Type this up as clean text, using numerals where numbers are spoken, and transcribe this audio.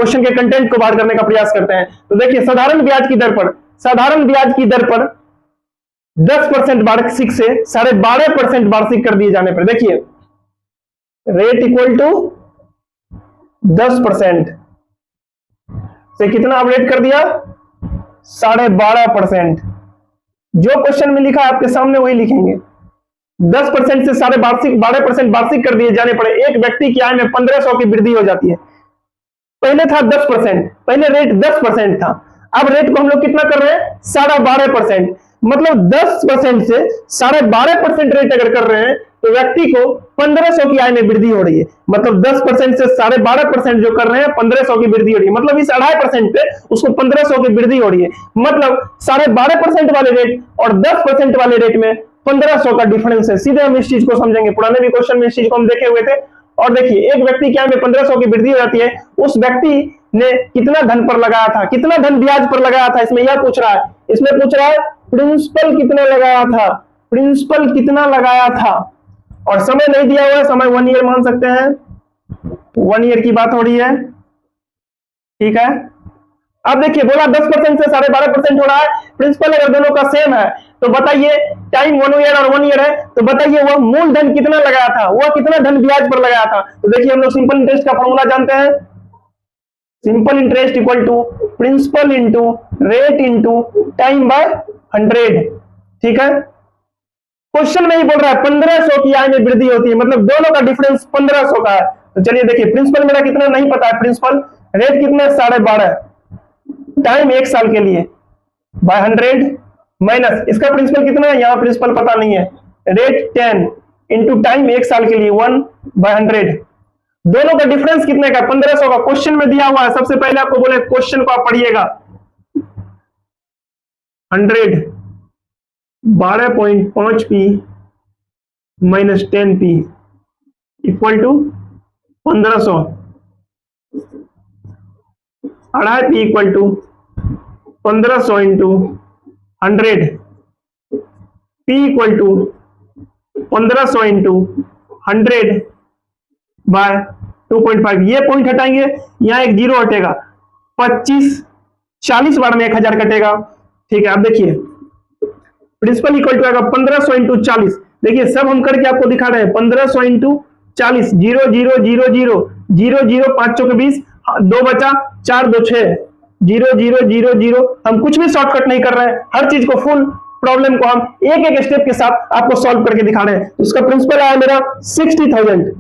Question के content को बाहर करने का प्रयास करते हैं। तो देखिए साधारण ब्याज की दर पर 10% वार्षिक से 12.5% वार्षिक कर दिए जाने पर, देखिए रेट इक्वल टू 10% से कितना अपडेट कर दिया 12.5%। जो क्वेश्चन में लिखा आपके सामने वही लिखेंगे। 10% से 12.5% वार्षिक कर दिए जाने पर एक व्यक्ति की आय में 1500 की वृद्धि हो जाती है। पहले था 10%, पहले रेट 10% था, अब रेट को हम लोग कितना कर रहे हैं 12.5%। मतलब 10% से 12.5% रेट अगर कर रहे हैं तो व्यक्ति को 1500 की आय में वृद्धि हो रही है। मतलब 10% से 12.5% जो कर रहे हैं 1500 की वृद्धि हो रही है। मतलब इस 2.5% पे उसको 1500 की वृद्धि हो रही है। मतलब 12.5% वाले रेट और 10% वाले रेट में 1500 का डिफरेंस है। सीधे हम इस चीज को समझेंगे, पुराने भी क्वेश्चन में इस चीज को हम देखे हुए थे। और देखिए एक व्यक्ति क्या में 1500 की वृद्धि हो जाती है, उस व्यक्ति ने कितना धन पर लगाया था, कितना धन ब्याज पर लगाया था, इसमें यह पूछ रहा है। इसमें पूछ रहा है प्रिंसिपल कितना लगाया था, प्रिंसिपल कितना लगाया था। और समय नहीं दिया हुआ है, समय 1 ईयर मान सकते हैं, 1 ईयर की बात हो रही है, ठीक है। अब देखिए बोला 10% से 12.5% हो रहा है, प्रिंसिपल अगर दोनों का सेम है तो बताइए टाइम 1 ईयर और 1 ईयर है, तो बताइए वह मूल धन कितना लगाया था, वह कितना धन ब्याज पर लगाया था। तो देखिए हम लोग सिंपल इंटरेस्ट का फॉर्मूला जानते हैं, simple interest equal to principal into rate into time by 100, ठीक है। क्वेश्चन में ही बोल रहा है 1500 की आय में वृद्धि होती है, मतलब दोनों का डिफरेंस 1500 का है। तो चलिए देखिए प्रिंसिपल मेरा कितना नहीं पता है, प्रिंसिपल रेट कितना 12.5, टाइम 1 साल के लिए बाय 100 माइनस इसका प्रिंसिपल कितना है, यहाँ प्रिंसिपल पता नहीं है, रेट 10 इंटू टाइम 1 साल के लिए 1/100। दोनों का डिफरेंस कितने का 1500 का क्वेश्चन में दिया हुआ है। सबसे पहले आपको बोले क्वेश्चन को आप पढ़िएगा, 100 12.5p minus 10p equal to 1500, 2.5p equal to 1500 into 100, p equal to 1500 into 100 by 2.5। ये पॉइंट हटाएंगे, यहां एक जीरो हटेगा, 25 40 बार में 1000 कटेगा, ठीक है। अब देखिए प्रिंसिपल इक्वल टू आएगा 1500 इंटू 40। देखिए सब हम करके आपको दिखा रहे हैं, 1500 इंटू 40, 0 0 0 0 0 0 5 चौके 20, 2 बचा 4 2 6 0 0 0 0। हम कुछ भी शॉर्टकट नहीं कर रहे हैं, हर चीज को फुल प्रॉब्लम को हम एक एक स्टेप के साथ आपको सॉल्व करके दिखा रहे हैं। तो इसका प्रिंसिपल आया मेरा 60,000।